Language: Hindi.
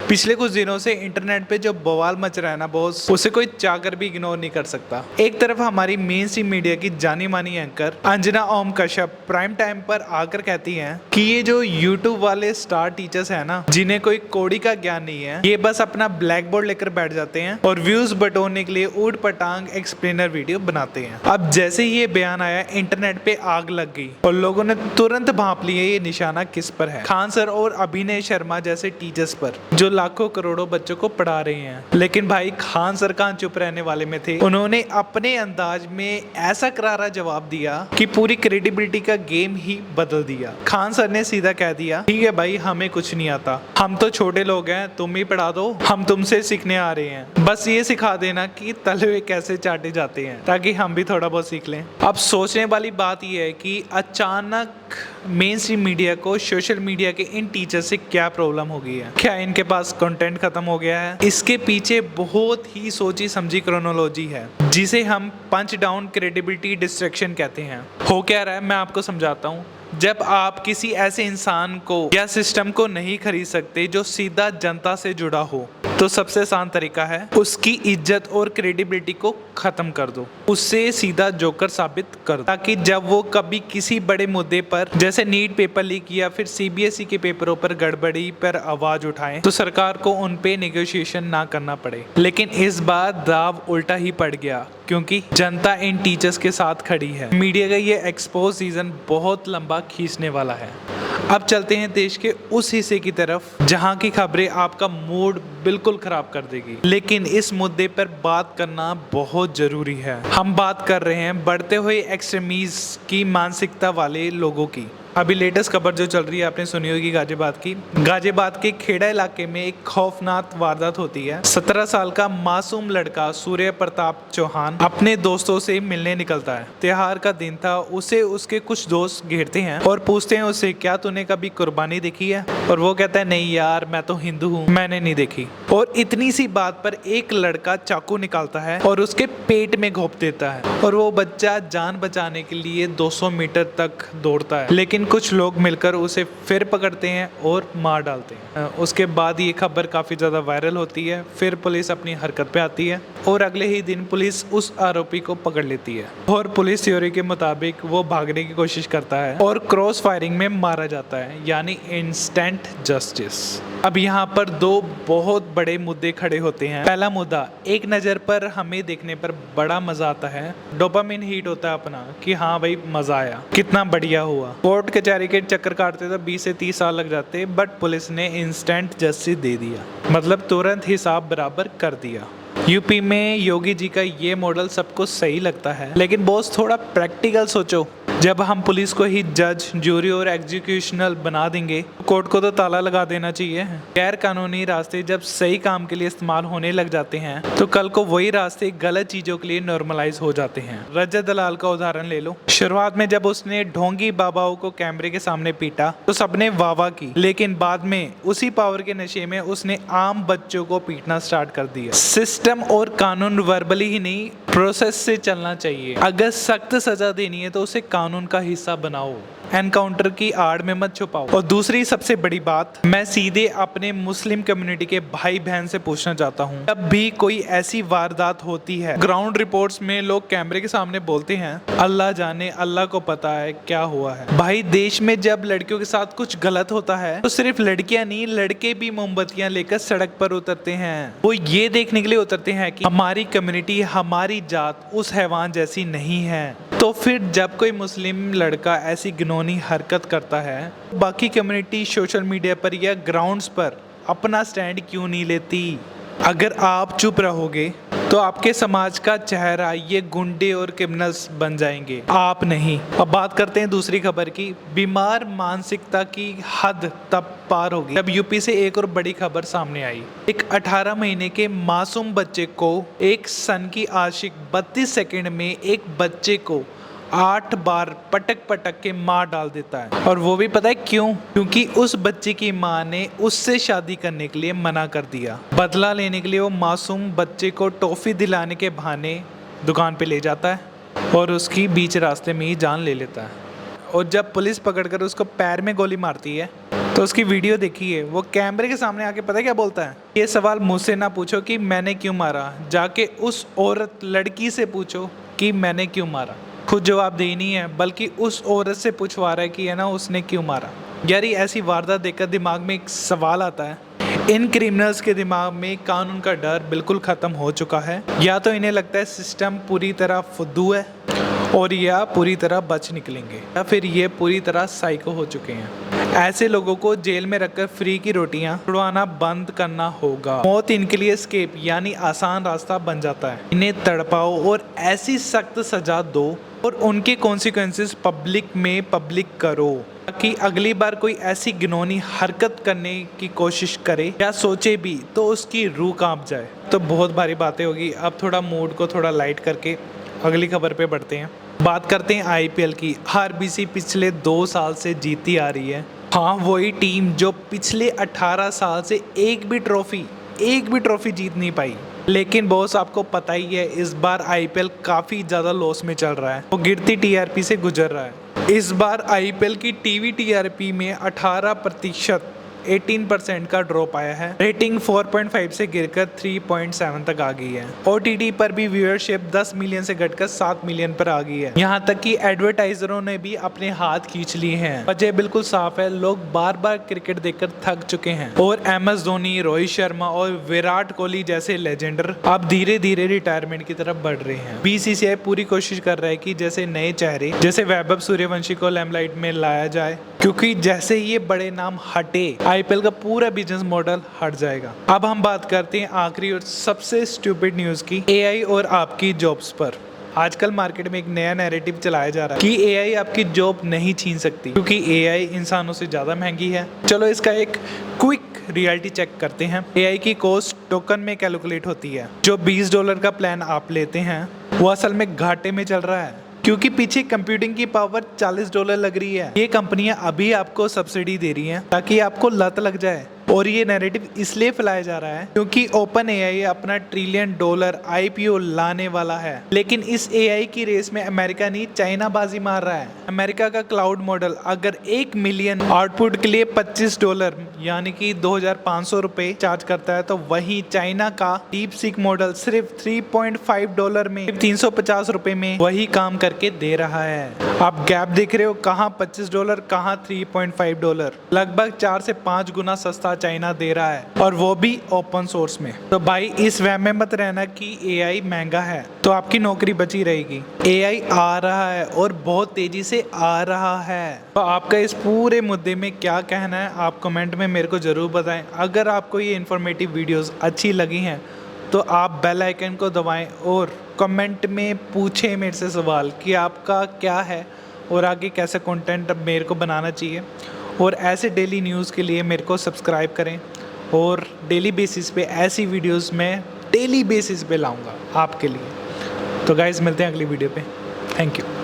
पिछले कुछ दिनों से इंटरनेट पे जो बवाल मच रहा है ना बॉस, उसे कोई चाहकर भी इग्नोर नहीं कर सकता। एक तरफ हमारी मेन स्ट्रीम मीडिया की जानी मानी anchor Anjana Om Kashyap prime time पर आकर कहती हैं कि ये जो यूट्यूब वाले स्टार टीचर्स है ना, जिन्हें कोई कौड़ी का ज्ञान नहीं है, ये बस अपना ब्लैक बोर्ड लेकर बैठ जाते हैं और व्यूज बटोरने के लिए ऊट पटांग एक्सप्लेनर वीडियो बनाते हैं। अब जैसे ही ये बयान आया, इंटरनेट पे आग लग गई और लोगों ने तुरंत भांप लिया ये निशाना किस पर है। खान सर और अभिनय शर्मा जैसे टीचर्स पर, जो लाखों करोड़ों बच्चों को पढ़ा रहे हैं। लेकिन भाई खान सर कहाँ चुप रहने वाले में थे। उन्होंने अपने अंदाज में ऐसा करारा जवाब दिया कि पूरी क्रेडिबिलिटी का गेम ही बदल दिया। खान सर ने सीधा कह दिया, ठीक है भाई, हमें कुछ नहीं आता, हम तो छोटे लोग हैं, तुम ही पढ़ा दो, हम तुमसे सीखने आ रहे हैं। बस ये सिखा देना कि तलवे कैसे चाटे जाते हैं, ताकि हम भी थोड़ा बहुत सीख लें। अब सोचने वाली बात यह है कि अचानक मेन स्ट्रीम मीडिया को सोशल मीडिया के इन टीचर से क्या प्रॉब्लम हो गई है। क्या इनके पास कंटेंट खत्म हो गया है? इसके पीछे बहुत ही सोची समझी क्रोनोलॉजी है, जिसे हम पंच डाउन क्रेडिबिलिटी डिस्ट्रैक्शन कहते हैं। हो क्या रहा है, मैं आपको समझाता हूँ। जब आप किसी ऐसे इंसान को या सिस्टम को नहीं खरीद सकते जो सीधा जनता से जुड़ा हो, तो सबसे आसान तरीका है उसकी इज्जत और क्रेडिबिलिटी को खत्म कर दो, उससे सीधा जोकर साबित कर दो, ताकि जब वो कभी किसी बड़े मुद्दे पर, जैसे नीट पेपर लीक या फिर सीबीएसई के पेपरों पर गड़बड़ी पर आवाज उठाएं, तो सरकार को उन पे नेगोशिएशन ना करना पड़े। लेकिन इस बार दाव उल्टा ही पड़ गया, क्योंकि जनता इन टीचर्स के साथ खड़ी है। मीडिया का ये एक्सपोज सीजन बहुत लंबा खींचने वाला है। अब चलते हैं देश के उस हिस्से की तरफ जहां की खबरें आपका मूड बिल्कुल खराब कर देगी, लेकिन इस मुद्दे पर बात करना बहुत जरूरी है। हम बात कर रहे हैं बढ़ते हुए एक्सट्रीमिज्म की मानसिकता वाले लोगों की। अभी लेटेस्ट खबर जो चल रही है, आपने सुनी होगी गाजियाबाद की। गाजियाबाद के खेड़ा इलाके में एक खौफनाक वारदात होती है। 17 साल का मासूम लड़का सूर्य प्रताप चौहान अपने दोस्तों से मिलने निकलता है। त्योहार का दिन था। उसे उसके कुछ दोस्त घेरते हैं और पूछते हैं उससे, क्या तूने कभी कुर्बानी देखी है? और वो कहता है, नहीं यार, मैं तो हिंदू हूँ, मैंने नहीं देखी। और इतनी सी बात पर एक लड़का चाकू निकालता है और उसके पेट में घोंप देता है, और वो बच्चा जान बचाने के लिए 200 मीटर तक दौड़ता है। लेकिन कुछ लोग मिलकर उसे फिर पकड़ते हैं और मार डालते हैं। उसके बाद ये खबर काफ़ी ज़्यादा वायरल होती है। फिर पुलिस अपनी हरकत पे आती है और अगले ही दिन पुलिस उस आरोपी को पकड़ लेती है, और पुलिस थ्योरी के मुताबिक वो भागने की कोशिश करता है और क्रॉस फायरिंग में मारा जाता है, यानी इंस्टेंट जस्टिस। अब यहाँ पर दो बहुत बड़े मुद्दे खड़े होते हैं। पहला मुद्दा, एक नज़र पर हमें देखने पर बड़ा मजा आता है, डोपामिन हिट होता है अपना कि हाँ भाई मजा आया, कितना बढ़िया हुआ। कोर्ट कचहरी के चक्कर काटते तो 20 से 30 साल लग जाते, बट पुलिस ने इंस्टेंट जस्टिस दे दिया, मतलब तुरंत हिसाब बराबर कर दिया। यूपी में योगी जी का ये मॉडल सबको सही लगता है, लेकिन बॉस थोड़ा प्रैक्टिकल सोचो। जब हम पुलिस को ही जज, ज्यूरी और एग्जीक्यूशनल बना देंगे, कोर्ट को तो ताला लगा देना चाहिए। गैर कानूनी रास्ते जब सही काम के लिए इस्तेमाल होने लग जाते हैं, तो कल को वही रास्ते गलत चीजों के लिए नॉर्मलाइज हो जाते हैं। रजत दलाल का उदाहरण ले लो। शुरुआत में जब उसने ढोंगी बाबाओं को कैमरे के सामने पीटा तो सबने वाह वाह की, लेकिन बाद में उसी पावर के नशे में उसने आम बच्चों को पीटना स्टार्ट कर दिया। सिस्टम और कानून वर्बली ही नहीं, प्रोसेस से चलना चाहिए। अगर सख्त सजा देनी है तो उसे कानून का हिस्सा बनाओ, एनकाउंटर की आड़ में मत छुपाओ। और दूसरी सबसे बड़ी बात, मैं सीधे अपने मुस्लिम कम्युनिटी के भाई बहन से पूछना चाहता हूँ, जब भी कोई ऐसी वारदात होती है, ग्राउंड रिपोर्ट्स में लोग कैमरे के सामने बोलते हैं, अल्लाह जाने, अल्लाह को पता है क्या हुआ है। भाई देश में जब लड़कियों के साथ कुछ गलत होता है, तो सिर्फ लड़कियां नहीं, लड़के भी मोमबत्तियां लेकर सड़क पर उतरते हैं। वो ये देखने के लिए उतरते हैं कि हमारी कम्युनिटी, हमारी जात उस हैवान जैसी नहीं है। तो फिर जब कोई मुस्लिम लड़का ऐसी घिनौनी हरकत करता है, बाकी कम्युनिटी सोशल मीडिया पर या ग्राउंड्स पर अपना स्टैंड क्यों नहीं लेती? अगर आप चुप रहोगे तो आपके समाज का चेहरा ये गुंडे और क्रिमिनल्स बन जाएंगे, आप नहीं। अब बात करते हैं दूसरी खबर की। बीमार मानसिकता की हद तब पार होगी जब यूपी से एक और बड़ी खबर सामने आई। एक 18 महीने के मासूम बच्चे को एक सन की आशिक 32 सेकंड में एक बच्चे को 8 बार पटक पटक के मार डाल देता है। और वो भी पता है क्यों? क्योंकि उस बच्चे की माँ ने उससे शादी करने के लिए मना कर दिया। बदला लेने के लिए वो मासूम बच्चे को टॉफी दिलाने के बहाने दुकान पे ले जाता है और उसकी बीच रास्ते में ही जान ले लेता है। और जब पुलिस पकड़कर उसको पैर में गोली मारती है, तो उसकी वीडियो देखिए, वो कैमरे के सामने आके पता है क्या बोलता है, ये सवाल मुझसे ना पूछो कि मैंने क्यों मारा, जाके उस औरत लड़की से पूछो कि मैंने क्यों मारा। खुद जवाब दे नहीं है बल्कि उस औरत से पूछवा रहा है कि है ना उसने क्यों मारा। यार ये ऐसी वारदात देखकर दिमाग में एक सवाल आता है, इन क्रिमिनल्स के दिमाग में कानून का डर बिल्कुल ख़त्म हो चुका है, या तो इन्हें लगता है सिस्टम पूरी तरह फुद्दू है और या पूरी तरह बच निकलेंगे, या फिर ये पूरी तरह साइको हो चुके हैं। ऐसे लोगों को जेल में रखकर फ्री की रोटियां छुड़वाना बंद करना होगा। मौत इनके लिए एस्केप यानी आसान रास्ता बन जाता है। इन्हें तड़पाओ और ऐसी सख्त सजा दो और उनके कॉन्सिक्वेंसेस पब्लिक करो, ताकि अगली बार कोई ऐसी घिनौनी हरकत करने की कोशिश करे या सोचे भी तो उसकी रूह कांप जाए। तो बहुत भारी बातें होगी, अब थोड़ा मूड को थोड़ा लाइट करके अगली खबर पे बढ़ते हैं। बात करते हैं आईपीएल की। आरबीसी पिछले 2 साल से जीती आ रही है। हाँ, वही टीम जो पिछले 18 साल से एक भी ट्रॉफी जीत नहीं पाई। लेकिन बॉस आपको पता ही है इस बार आईपीएल काफ़ी ज़्यादा लॉस में चल रहा है, वो गिरती टीआरपी से गुजर रहा है। इस बार आईपीएल की टीवी टीआरपी में 18% 18% का ड्रॉप आया है। रेटिंग 4.5 से गिरकर 3.7 तक आ गई है। ओटीटी पर भी व्यूअरशिप 10 मिलियन से घटकर 7 मिलियन पर आ गई है। यहाँ तक कि एडवर्टाइजरों ने भी अपने हाथ खींच लिए हैं। वजह बिल्कुल साफ है, लोग बार बार क्रिकेट देखकर थक चुके हैं और MS धोनी, रोहित शर्मा और विराट कोहली जैसे लेजेंडर अब धीरे धीरे रिटायरमेंट की तरफ बढ़ रहे हैं। बीसीसीआई पूरी कोशिश कर रहा है कि जैसे नए चेहरे जैसे वैभव सूर्यवंशी को लाइमलाइट में लाया जाए, क्योंकि जैसे ये बड़े नाम हटे आईपीएल का पूरा बिजनेस मॉडल हट जाएगा। अब हम बात करते हैं आखिरी और सबसे स्टूपिड न्यूज़ की, एआई और आपकी जॉब्स पर। आजकल मार्केट में एक नया नैरेटिव चलाया जा रहा है कि एआई आपकी जॉब नहीं छीन सकती, क्योंकि एआई इंसानों से ज़्यादा महंगी है। चलो इसका एक क्विक रियलिटी चेक करते हैं। एआई की कॉस्ट टोकन में कैलकुलेट होती है। जो $20 का प्लान आप लेते हैं वो असल में घाटे में चल रहा है, क्योंकि पीछे कंप्यूटिंग की पावर $40 लग रही है। ये कंपनियां अभी आपको सब्सिडी दे रही हैं ताकि आपको लत लग जाए। और ये नैरेटिव इसलिए फैलाया जा रहा है क्योंकि ओपन एआई अपना $1 ट्रिलियन IPO लाने वाला है। लेकिन इस एआई की रेस में अमेरिका नहीं, चाइना बाजी मार रहा है। अमेरिका का क्लाउड मॉडल अगर 1 मिलियन आउटपुट के लिए $25 यानी कि 2,500 रुपए चार्ज करता है, तो वही चाइना का डीप सीक मॉडल सिर्फ $3.5 में, 350 रुपए में वही काम करके दे रहा है। आप गैप देख रहे हो, कहाँ $25, कहाँ $3.5। लगभग 4 से 5 गुना सस्ता चाइना दे रहा है, और वो भी ओपन सोर्स में। तो भाई इस वहम में मत रहना कि एआई महंगा है तो आपकी नौकरी बची रहेगी। एआई आ रहा है और बहुत तेजी से आ रहा है। तो आपका इस पूरे मुद्दे में क्या कहना है, आप कमेंट में मेरे को ज़रूर बताएं। अगर आपको ये इन्फॉर्मेटिव वीडियोस अच्छी लगी हैं तो आप बेल आइकन को दबाएं और कमेंट में पूछें मेरे से सवाल कि आपका क्या है और आगे कैसा कंटेंट मेरे को बनाना चाहिए। और ऐसे डेली न्यूज़ के लिए मेरे को सब्सक्राइब करें, और डेली बेसिस पे ऐसी वीडियोस मैं डेली बेसिस पे लाऊंगा आपके लिए। तो गाइस मिलते हैं अगली वीडियो पे। Thank you.